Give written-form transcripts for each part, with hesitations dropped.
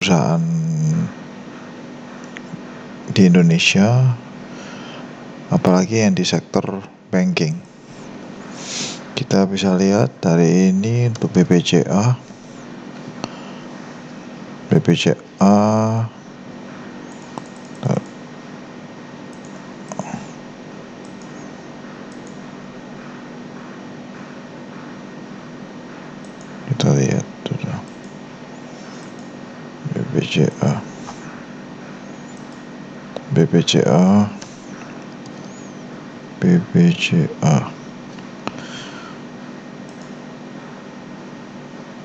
perusahaan di Indonesia, apalagi yang di sektor banking. Kita bisa lihat dari ini untuk BPJA kita lihat dulu. BPJA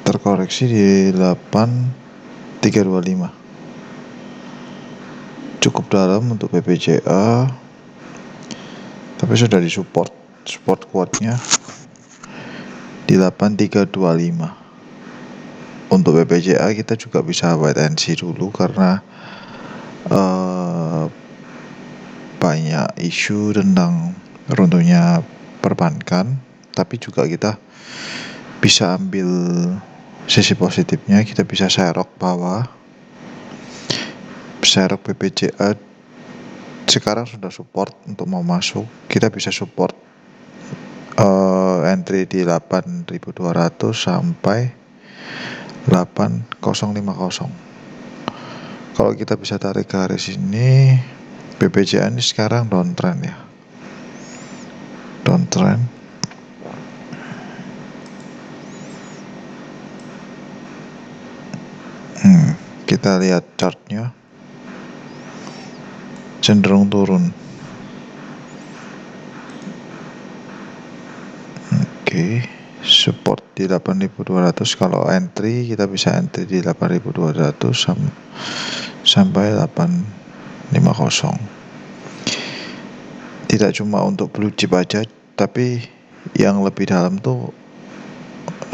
terkoreksi di 8325, cukup dalam untuk BPJA, tapi sudah support kuatnya di 8325. Untuk BPJA kita juga bisa wait and see dulu karena banyak isu tentang runtuhnya perbankan, tapi juga kita bisa ambil sisi positifnya. Kita bisa serok bawah, serok BPJA sekarang sudah support untuk mau masuk. Kita bisa support entry di 8.200 sampai 8050. Kalau kita bisa tarik garis ini, BPJA ini sekarang downtrend ya, downtrend. Kita lihat chartnya cenderung turun. Support di 8.200. Kalau entry kita bisa entry di 8.200 sampai 850. Tidak cuma untuk blue chip aja, tapi yang lebih dalam tuh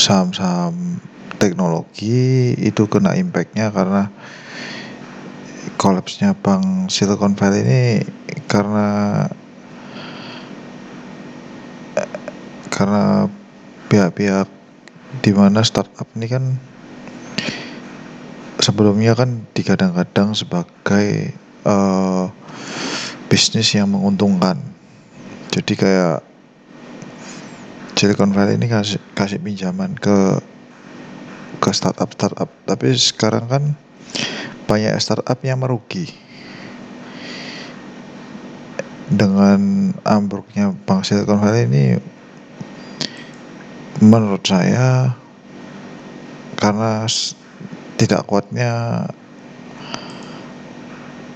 saham-saham teknologi itu kena impactnya karena collapse-nya Bank Silicon Valley ini karena pihak-pihak di mana startup ini kan sebelumnya kan digadang-gadang sebagai bisnis yang menguntungkan. Jadi kayak Silicon Valley ini kasih pinjaman ke startup, tapi sekarang kan banyak startup yang merugi. Dengan ambruknya Bank Silicon Valley ini, menurut saya karena tidak kuatnya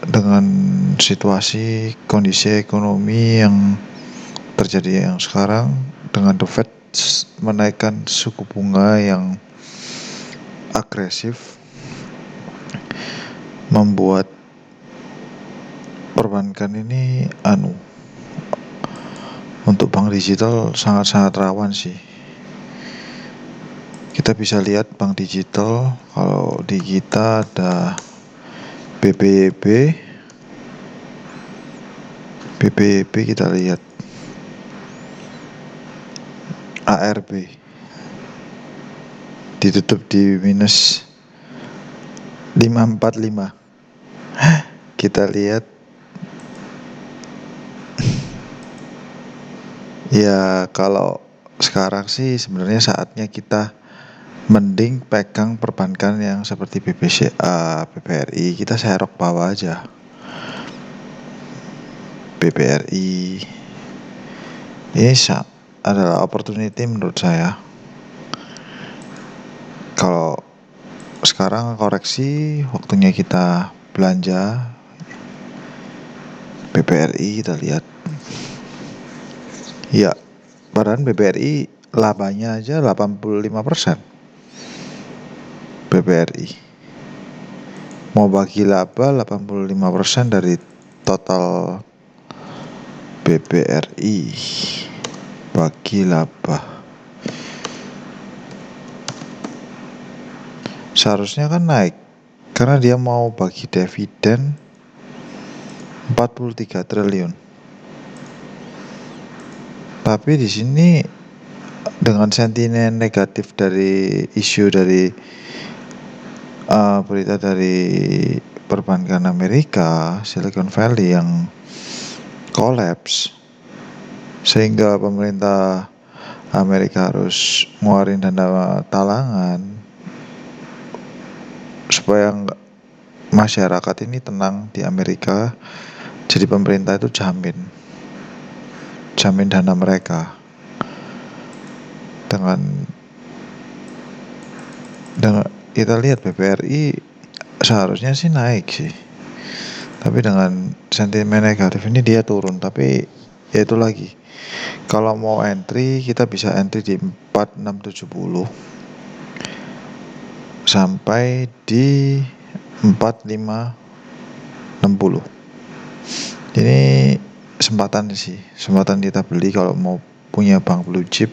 dengan situasi kondisi ekonomi yang terjadi yang sekarang, dengan The Fed menaikkan suku bunga yang agresif, membuat perbankan ini untuk bank digital sangat-sangat rawan sih. Kita bisa lihat bank digital, kalau di kita ada BBYB kita lihat ARB ditutup di minus 545. Kita lihat ya, kalau sekarang sih sebenarnya saatnya kita mending pegang perbankan yang seperti BBCA, BBRI. Kita serok bawah aja. BBRI ini adalah opportunity menurut saya. Kalau sekarang koreksi, waktunya kita belanja BBRI. Kita lihat ya, padahal BBRI labanya aja 85%. BBRI mau bagi laba 85% dari total BBRI, bagi laba. Seharusnya kan naik karena dia mau bagi dividen 43 triliun. Tapi di sini dengan sentimen negatif dari isu dari berita dari perbankan Amerika, Silicon Valley yang collapse, sehingga pemerintah Amerika harus ngeluarin dana talangan supaya masyarakat ini tenang di Amerika. Jadi pemerintah itu jamin dana mereka dengan kita lihat BBRI seharusnya sih naik sih, tapi dengan sentimen negatif ini dia turun. Tapi ya itu lagi, kalau mau entry kita bisa entry di 4670 sampai di 4560. Ini kesempatan kita beli kalau mau punya bank blue chip.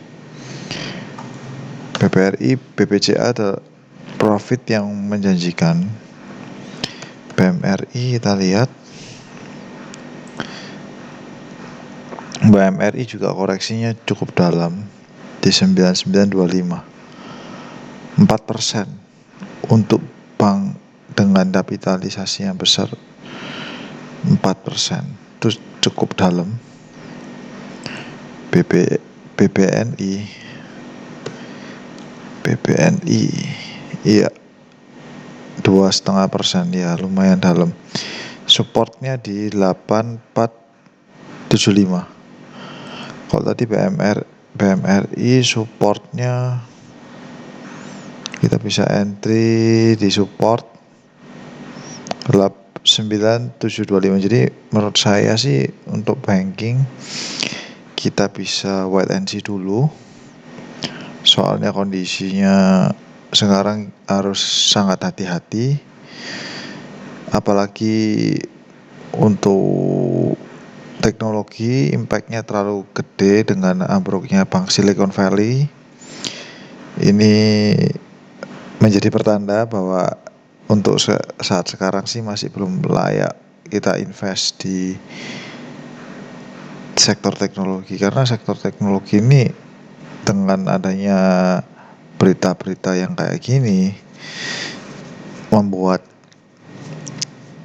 BBRI, BBCA ada profit yang menjanjikan. BMRI kita lihat, BMRI juga koreksinya cukup dalam di 9925, 4% untuk bank dengan kapitalisasi yang besar. 4% itu cukup dalam. BBNI iya 2,5%, ya lumayan dalam. Supportnya di 8475. Kalau tadi BMRI supportnya kita bisa entry di support 9725. Jadi menurut saya sih untuk banking kita bisa wait and see dulu, soalnya kondisinya sekarang harus sangat hati-hati, apalagi untuk teknologi impactnya terlalu gede dengan ambruknya Bank Silicon Valley. Ini menjadi pertanda bahwa untuk saat sekarang sih masih belum layak kita invest di sektor teknologi, karena sektor teknologi ini dengan adanya berita-berita yang kayak gini membuat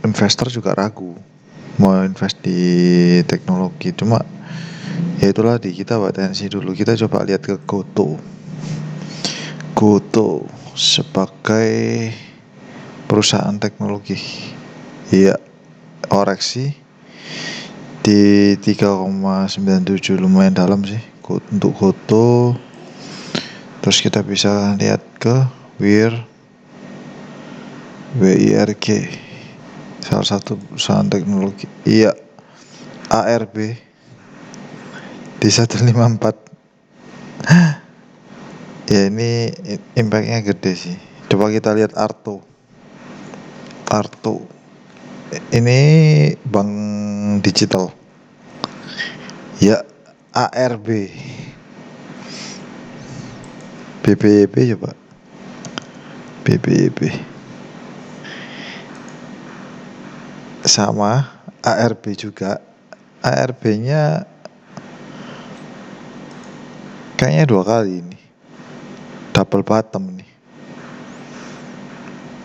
investor juga ragu mau invest di teknologi. Cuma ya itulah, di kita wait-and-see dulu. Kita coba lihat ke Goto sebagai perusahaan teknologi. Iya, koreksi di 3,97, lumayan dalam sih untuk Goto. Terus kita bisa lihat ke WIRG, salah satu perusahaan teknologi. Iya, ARB di 154. Ya ini impactnya gede sih. Coba kita lihat Arto. Ini bank digital. Ya, ARB. BBYB coba. BBYB. Sama, ARB juga. ARB-nya kayaknya 2 kali ini. Double bottom nih.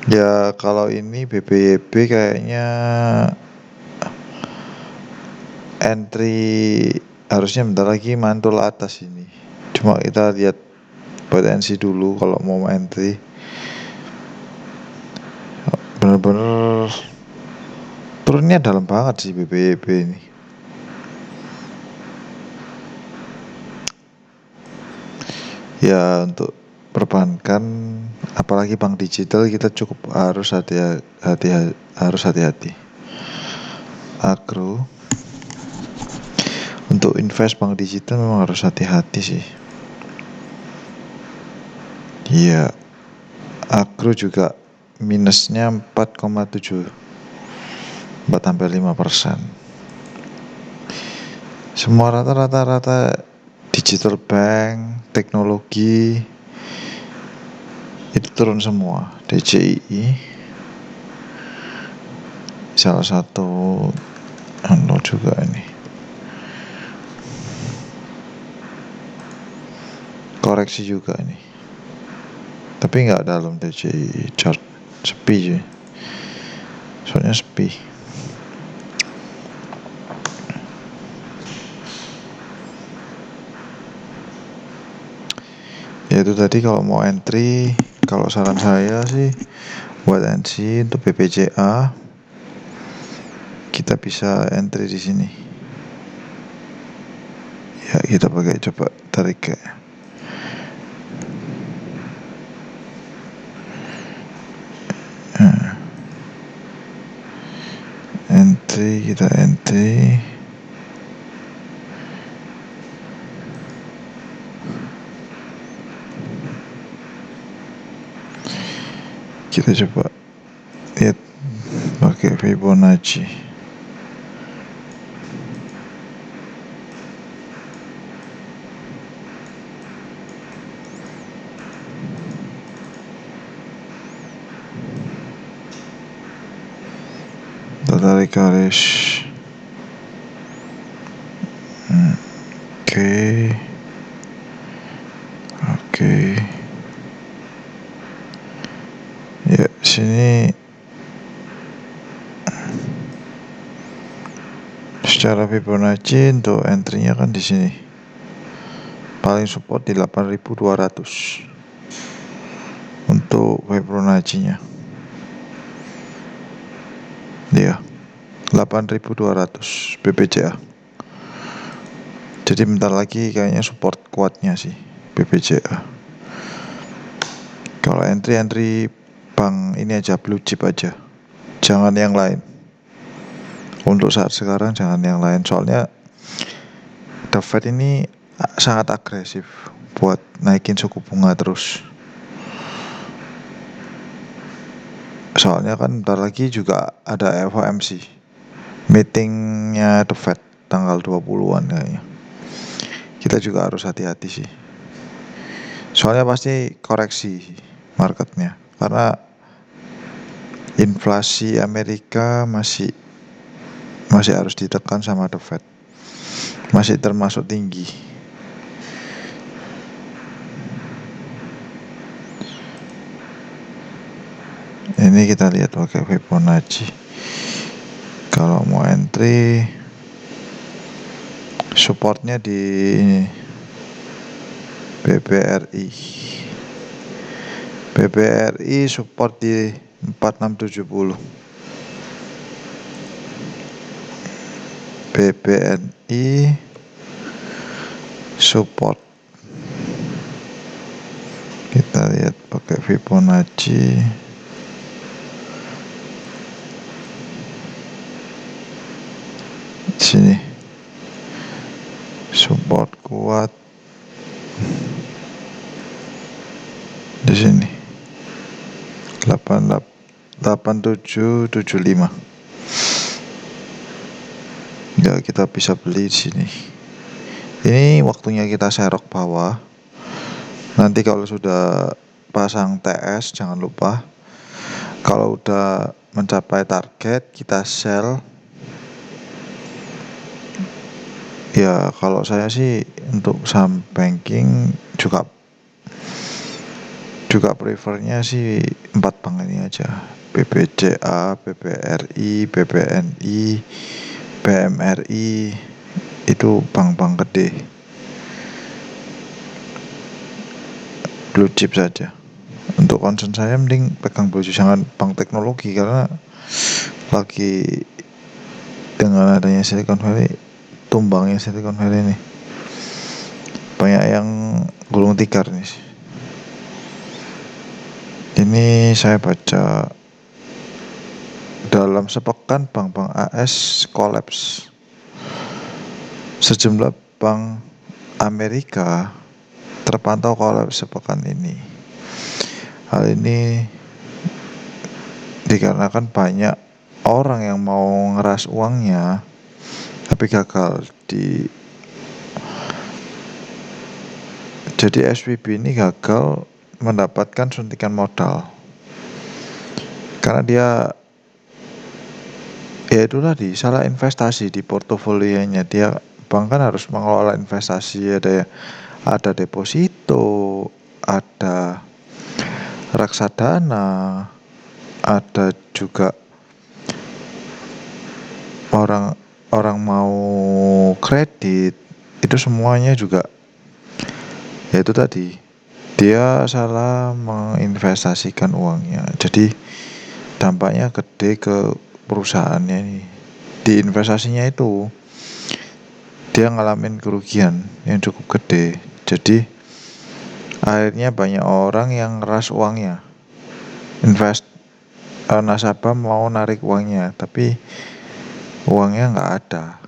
Ya kalau ini BBYB kayaknya entry harusnya bentar lagi mantul atas ini. Cuma kita lihat potensi dulu kalau mau entry. Bener-bener turunnya dalam banget sih BBYB ini. Ya untuk perbankan, apalagi bank digital, kita cukup harus hati-hati. Agro, untuk invest bank digital memang harus hati-hati sih. Iya, agro juga minusnya 4,7, 4-5%. Semua rata-rata digital bank, teknologi itu turun semua. DCII salah satu juga ini. Koreksi juga ini. Tapi nggak dalam DCII chart sepi cuy, soalnya sepi. Ya itu tadi kalau mau entry, kalau saran saya sih buat NC untuk BPJA kita bisa entry di sini. Ya kita pakai coba tarik ke entry, kita entry. Kita coba lihat pakai Fibonacci. Kita tarik garis. Oke. Ya, sini secara Fibonacci untuk entry-nya kan di sini. Paling support di 8.200 untuk Fibonacci-nya. Ya, 8.200 BPJA. Jadi bentar lagi kayaknya support kuatnya sih BPJA. Kalau entry bank ini aja, blue chip aja, jangan yang lain. Untuk saat sekarang jangan yang lain, soalnya The Fed ini sangat agresif buat naikin suku bunga terus. Soalnya kan bentar lagi juga ada FOMC, meetingnya The Fed tanggal 20-an kayaknya. Kita juga harus hati-hati sih, soalnya pasti koreksi marketnya, karena inflasi Amerika masih harus ditekan sama The Fed, masih termasuk tinggi. Ini kita lihat pakai Fibonacci. Kalau mau entry, supportnya di BBRI. BBRI support di 4670. BBNI support. Kita lihat pakai Fibonacci. Sini support kuat di sini 8775. Ya kita bisa beli di sini. Ini waktunya kita serok bawah. Nanti kalau sudah pasang TS jangan lupa, kalau udah mencapai target kita sell. Ya kalau saya sih untuk saham banking juga prefernya sih 4 bank ini aja, BBCA, BBRI, BBNI, BMRI, itu bank-bank gede, blue chip saja. Untuk concern saya mending pegang blue chip, jangan bank teknologi, karena lagi dengan adanya Silicon Valley, tumbangnya Silicon Valley nih, banyak yang gulung tikar nih. Ini saya baca dalam sepekan bank-bank AS kolaps. Sejumlah bank Amerika terpantau kolaps sepekan ini. Hal ini dikarenakan banyak orang yang mau ngeras uangnya tapi gagal jadi SVB ini gagal mendapatkan suntikan modal karena dia ya itu tadi salah investasi di portofolionya. Dia bank kan harus mengelola investasi, ada deposito, ada reksadana, ada juga orang mau kredit, itu semuanya juga ya itu tadi, dia salah menginvestasikan uangnya. Jadi dampaknya gede ke perusahaannya nih. Di investasinya itu dia ngalamin kerugian yang cukup gede. Jadi akhirnya banyak orang yang ngeras uangnya. Nasabah mau narik uangnya, tapi uangnya nggak ada.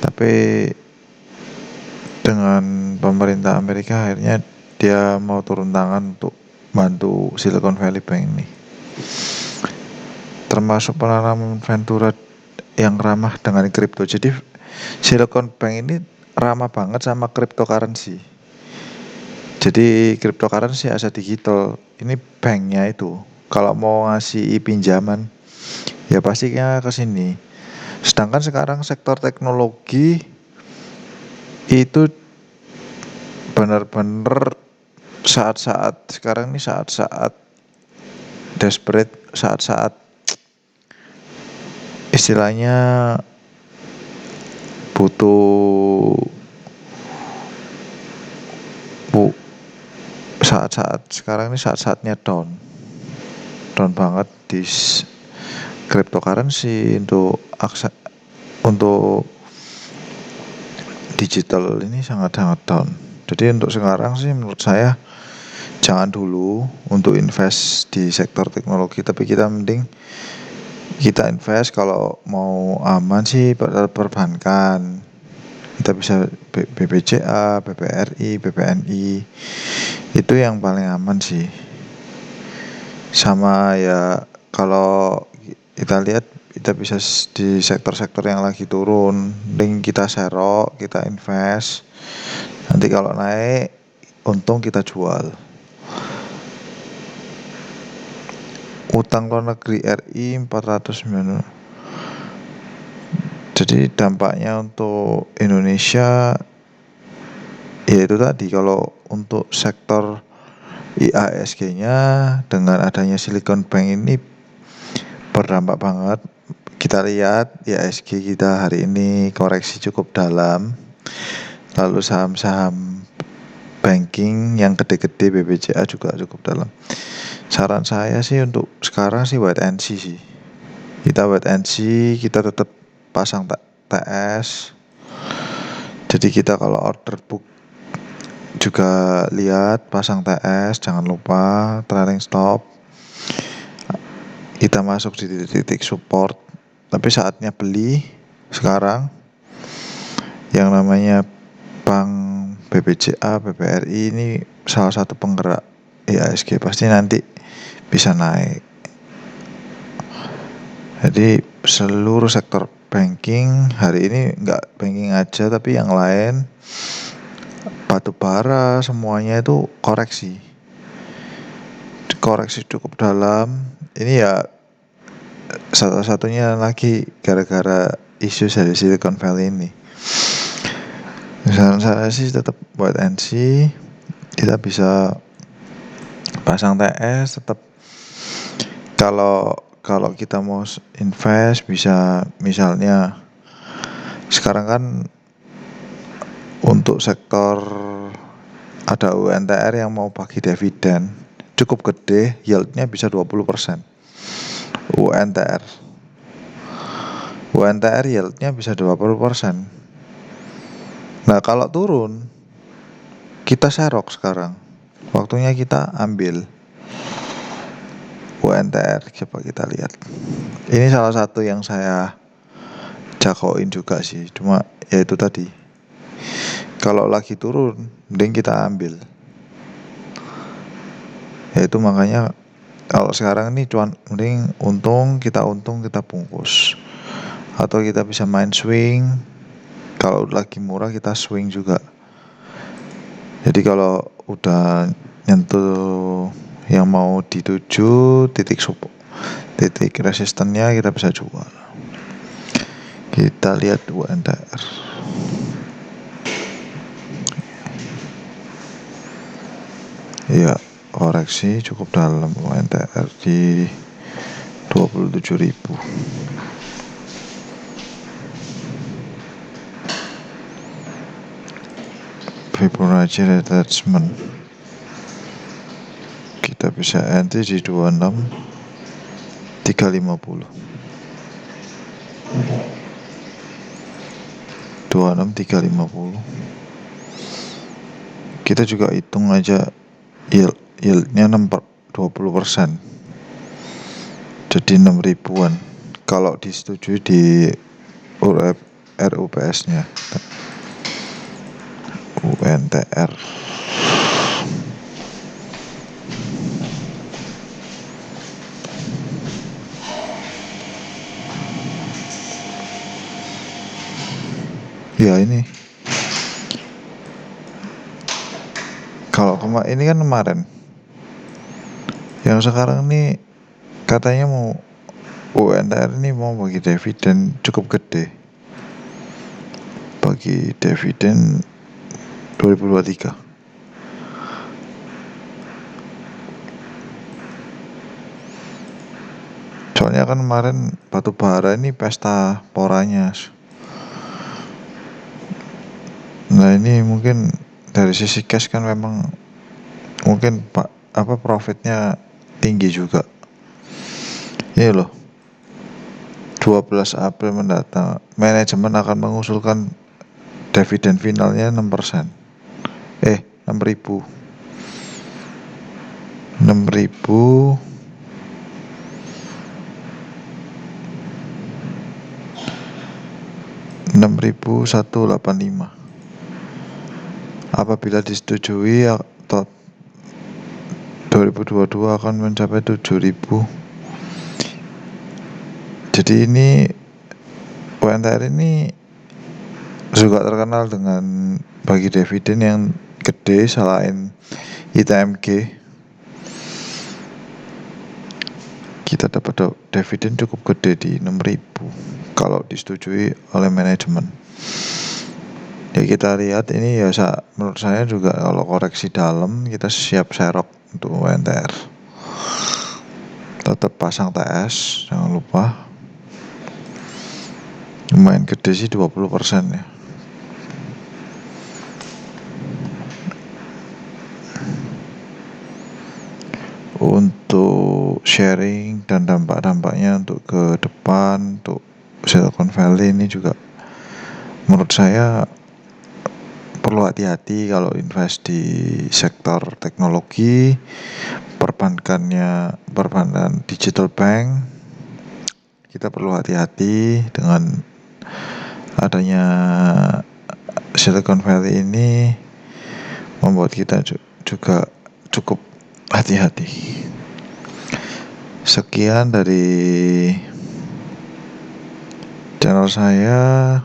Tapi dengan pemerintah Amerika akhirnya dia mau turun tangan untuk bantu Silicon Valley Bank ini, termasuk penanaman Ventura yang ramah dengan kripto. Jadi Silicon Bank ini ramah banget sama cryptocurrency. Jadi cryptocurrency aset digital, ini banknya itu kalau mau ngasih pinjaman ya pastinya ke sini. Sedangkan sekarang sektor teknologi itu benar-benar saat-saat sekarang ini, saat-saat desperate, saat-saat istilahnya butuh bu saat-saat sekarang ini, saat-saatnya down banget di cryptocurrency, untuk digital ini sangat-sangat down. Jadi untuk sekarang sih menurut saya jangan dulu untuk invest di sektor teknologi, tapi kita mending kita invest kalau mau aman sih perbankan. Kita bisa BBCA, BBRI, BPNI, itu yang paling aman sih. Sama ya kalau kita lihat, kita bisa di sektor-sektor yang lagi turun, mending kita serok, kita invest. Nanti kalau naik untung kita jual. Utang luar negeri RI 400 miliar. Jadi dampaknya untuk Indonesia ya itu tadi, kalau untuk sektor IASG-nya dengan adanya Silicon Bank ini berdampak banget. Kita lihat IASG kita hari ini koreksi cukup dalam. Lalu saham-saham banking yang gede-gede BBCA juga cukup dalam. Saran saya sih untuk sekarang sih wait and see sih. Kita wait and see, kita tetap pasang TS. Jadi kita kalau order book juga lihat, pasang TS, jangan lupa trailing stop. Kita masuk di titik support, tapi saatnya beli sekarang. Yang namanya Bank BBCA, BBRI ini salah satu penggerak IASG, pasti nanti bisa naik. Jadi seluruh sektor banking hari ini, nggak banking aja tapi yang lain, batu bara semuanya itu koreksi cukup dalam. Ini ya satu-satunya lagi gara-gara isu dari Silicon Valley ini. Saran saya sih tetap buat NC, kita bisa pasang TS tetap. Kalau kita mau invest bisa, misalnya sekarang kan untuk sektor ada UNTR yang mau bagi dividen cukup gede, yieldnya bisa 20%. UNTR yieldnya bisa 20%. Nah kalau turun, kita serok sekarang, waktunya kita ambil UNTR. Coba kita lihat, ini salah satu yang saya jagoin juga sih, cuma ya itu tadi, kalau lagi turun mending kita ambil. Ya itu makanya kalau sekarang ini cuan, mending untung kita bungkus, atau kita bisa main swing. Kalau lagi murah kita swing juga. Jadi kalau udah nyentuh yang mau dituju titik resistennya, kita bisa jual. Kita lihat UNTR. Ya, koreksi cukup dalam UNTR di 27.000. Fibonacci retracement kita bisa entry di 26.350. 26.350. Kita juga hitung aja yieldnya 20%, jadi 6.000-an kalau disetujui di RUPS nya UNTR. Ya ini kalau ini kan kemarin, yang sekarang nih katanya mau UNTR ini mau bagi dividen cukup gede, bagi dividen 2023. Soalnya kan kemarin batu bara ini pesta poranya. Nah ini mungkin dari sisi cash kan memang mungkin profitnya tinggi juga. Ini loh, 12 April mendatang manajemen akan mengusulkan dividen finalnya 6%. 6.000 6.185. Apabila disetujui atau 2022 akan mencapai 7.000. Jadi ini UNTR ini juga terkenal dengan bagi dividen yang gede selain ITMG. Kita dapat dividen cukup gede di 6.000 kalau disetujui oleh manajemen. Ya kita lihat ini ya menurut saya juga kalau koreksi dalam kita siap serok untuk UNTR. Tetap pasang TS, jangan lupa. Lumayan gede sih 20% ya. Untuk sharing dan dampak-dampaknya untuk ke depan untuk Silicon Valley ini juga menurut saya perlu hati-hati kalau invest di sektor teknologi, perbankan digital bank. Kita perlu hati-hati dengan adanya Silicon Valley ini, membuat kita juga cukup hati-hati. Sekian dari channel saya,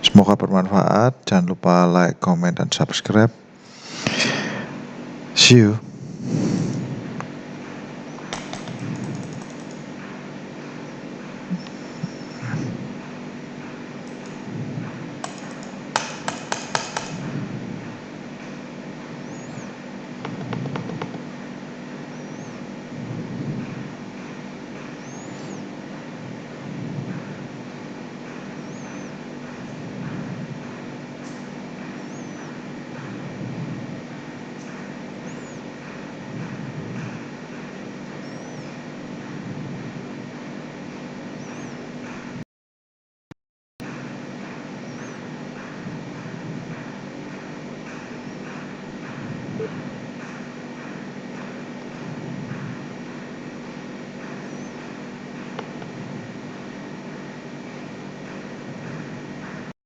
semoga bermanfaat. Jangan lupa like, comment, dan subscribe. See you.